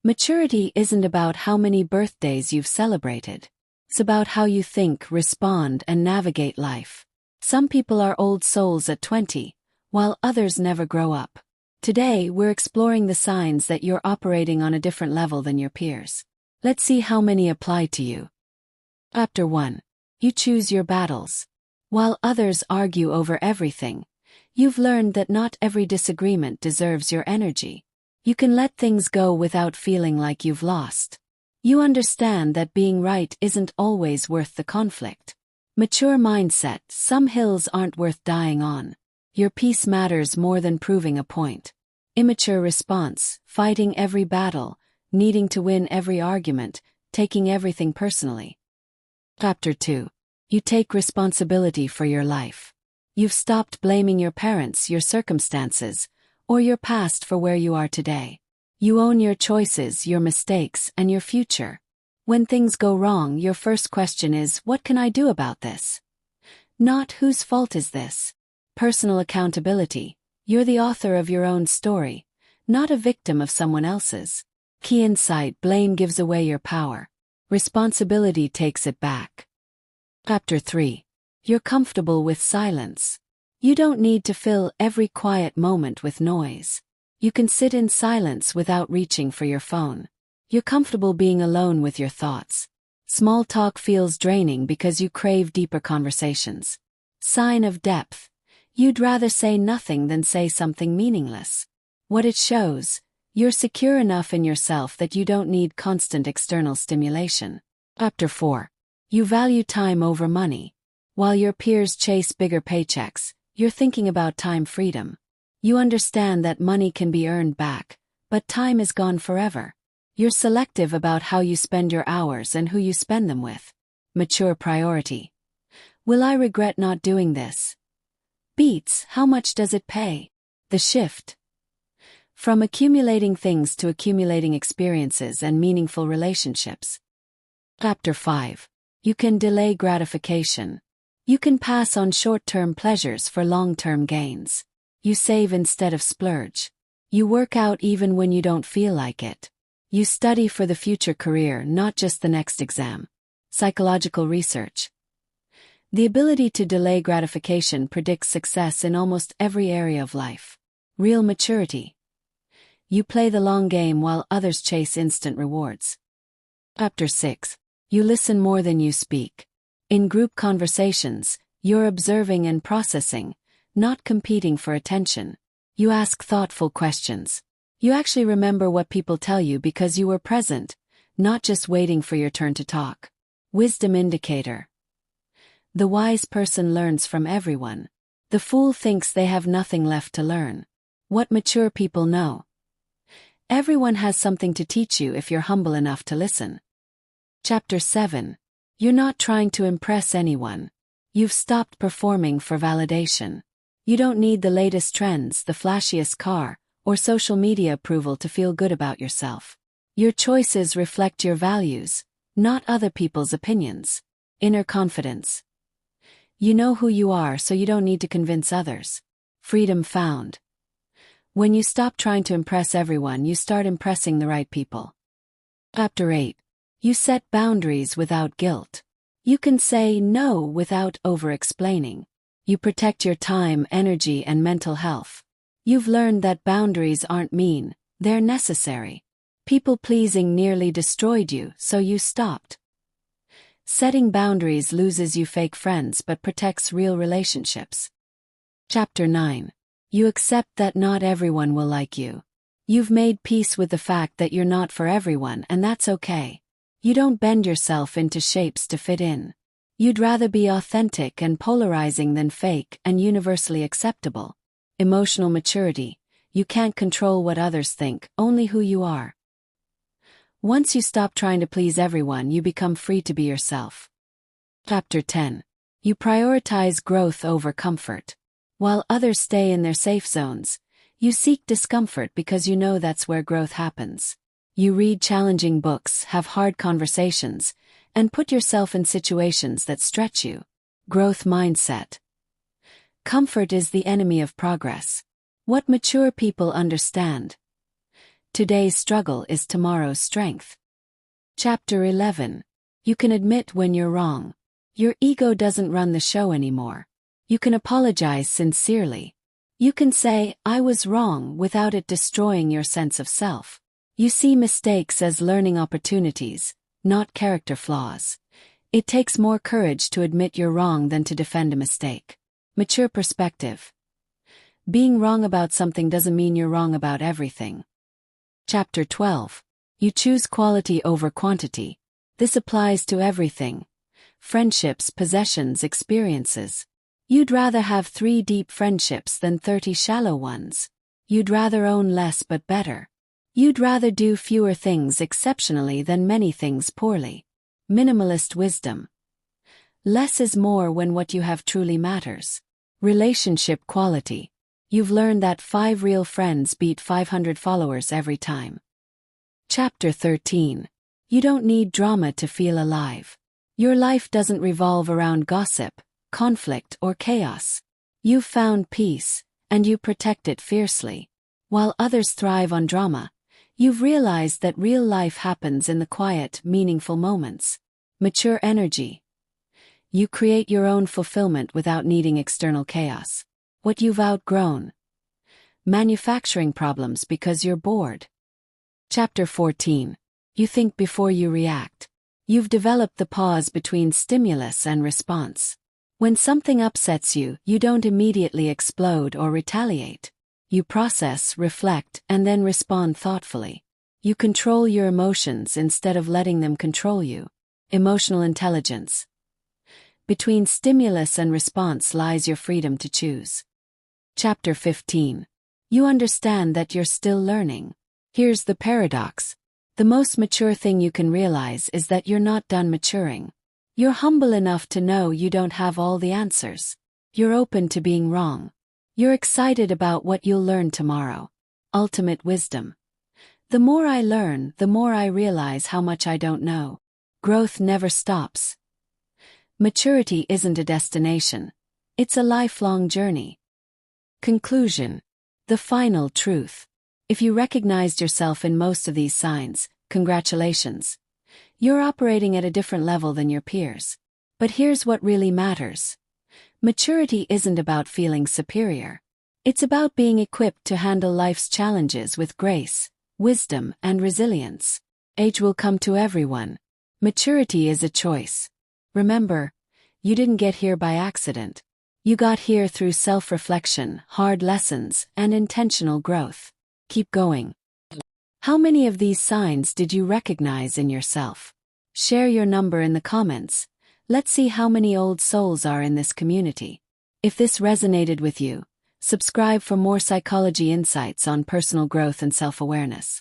Maturity isn't about how many birthdays you've celebrated. It's about how you think, respond, and navigate life. Some people are old souls at 20, while others never grow up. Today, we're exploring the signs that you're operating on a different level than your peers. Let's see how many apply to you. Chapter 1. You choose your battles. While others argue over everything, you've learned that not every disagreement deserves your energy. You can let things go without feeling like you've lost. You understand that being right isn't always worth the conflict. Mature mindset: some hills aren't worth dying on. Your peace matters more than proving a point. Immature response: fighting every battle, needing to win every argument, taking everything personally. Chapter 2. You take responsibility for your life. You've stopped blaming your parents, your circumstances, or your past for where you are today. You own your choices, your mistakes, and your future. When things go wrong, your first question is, what can I do about this? Not, whose fault is this? Personal accountability: you're the author of your own story, not a victim of someone else's. Key insight: blame gives away your power. Responsibility takes it back. Chapter 3. You're comfortable with silence. You don't need to fill every quiet moment with noise. You can sit in silence without reaching for your phone. You're comfortable being alone with your thoughts. Small talk feels draining because you crave deeper conversations. Sign of depth: you'd rather say nothing than say something meaningless. What it shows: you're secure enough in yourself that you don't need constant external stimulation. Chapter 4. You value time over money. While your peers chase bigger paychecks, you're thinking about time freedom. You understand that money can be earned back, but time is gone forever. You're selective about how you spend your hours and who you spend them with. Mature priority: will I regret not doing this? Beats, how much does it pay? The shift from accumulating things to accumulating experiences and meaningful relationships. Chapter 5. You can delay gratification. You can pass on short-term pleasures for long-term gains. You save instead of splurge. You work out even when you don't feel like it. You study for the future career, not just the next exam. Psychological research: the ability to delay gratification predicts success in almost every area of life. Real maturity: you play the long game while others chase instant rewards. Chapter 6. You listen more than you speak. In group conversations, you're observing and processing, not competing for attention. You ask thoughtful questions. You actually remember what people tell you because you were present, not just waiting for your turn to talk. Wisdom indicator: the wise person learns from everyone. The fool thinks they have nothing left to learn. What mature people know: everyone has something to teach you if you're humble enough to listen. Chapter 7. You're not trying to impress anyone. You've stopped performing for validation. You don't need the latest trends, the flashiest car, or social media approval to feel good about yourself. Your choices reflect your values, not other people's opinions. Inner confidence: you know who you are, so you don't need to convince others. Freedom found: when you stop trying to impress everyone, you start impressing the right people. Chapter 8. You set boundaries without guilt. You can say no without over-explaining. You protect your time, energy, and mental health. You've learned that boundaries aren't mean, they're necessary. People-pleasing nearly destroyed you, so you stopped. Setting boundaries loses you fake friends but protects real relationships. Chapter 9. You accept that not everyone will like you. You've made peace with the fact that you're not for everyone, and that's okay. You don't bend yourself into shapes to fit in. You'd rather be authentic and polarizing than fake and universally acceptable. Emotional maturity: you can't control what others think, only who you are. Once you stop trying to please everyone, you become free to be yourself. Chapter 10. You prioritize growth over comfort. While others stay in their safe zones, you seek discomfort because you know that's where growth happens. You read challenging books, have hard conversations, and put yourself in situations that stretch you. Growth mindset: comfort is the enemy of progress. What mature people understand: Today's struggle is tomorrow's strength. Chapter 11. You can admit when you're wrong. Your ego doesn't run the show anymore. You can apologize sincerely. You can say, "I was wrong," without it destroying your sense of self. You see mistakes as learning opportunities, not character flaws. It takes more courage to admit you're wrong than to defend a mistake. Mature perspective. Being wrong about something doesn't mean you're wrong about everything. Chapter 12. You choose quality over quantity. This applies to everything. Friendships, possessions, experiences. You'd rather have 3 deep friendships than 30 shallow ones. You'd rather own less but better. You'd rather do fewer things exceptionally than many things poorly. Minimalist wisdom. Less is more when what you have truly matters. Relationship quality. You've learned that 5 real friends beat 500 followers every time. Chapter 13. You don't need drama to feel alive. Your life doesn't revolve around gossip, conflict, or chaos. You've found peace, and you protect it fiercely. While others thrive on drama, you've realized that real life happens in the quiet, meaningful moments. Mature energy. You create your own fulfillment without needing external chaos. What you've outgrown. Manufacturing problems because you're bored. Chapter 14. You think before you react. You've developed the pause between stimulus and response. When something upsets you, you don't immediately explode or retaliate. You process, reflect, and then respond thoughtfully. You control your emotions instead of letting them control you. Emotional intelligence. Between stimulus and response lies your freedom to choose. Chapter 15. You understand that you're still learning. Here's the paradox. The most mature thing you can realize is that you're not done maturing. You're humble enough to know you don't have all the answers. You're open to being wrong. You're excited about what you'll learn tomorrow. Ultimate wisdom. The more I learn, the more I realize how much I don't know. Growth never stops. Maturity isn't a destination. It's a lifelong journey. Conclusion. The final truth. If you recognized yourself in most of these signs, congratulations. You're operating at a different level than your peers. But here's what really matters. Maturity isn't about feeling superior. It's about being equipped to handle life's challenges with grace, wisdom, and resilience. Age will come to everyone. Maturity is a choice. Remember, you didn't get here by accident. You got here through self-reflection, hard lessons, and intentional growth. Keep going. How many of these signs did you recognize in yourself? Share your number in the comments. Let's see how many old souls are in this community. If this resonated with you, subscribe for more psychology insights on personal growth and self-awareness.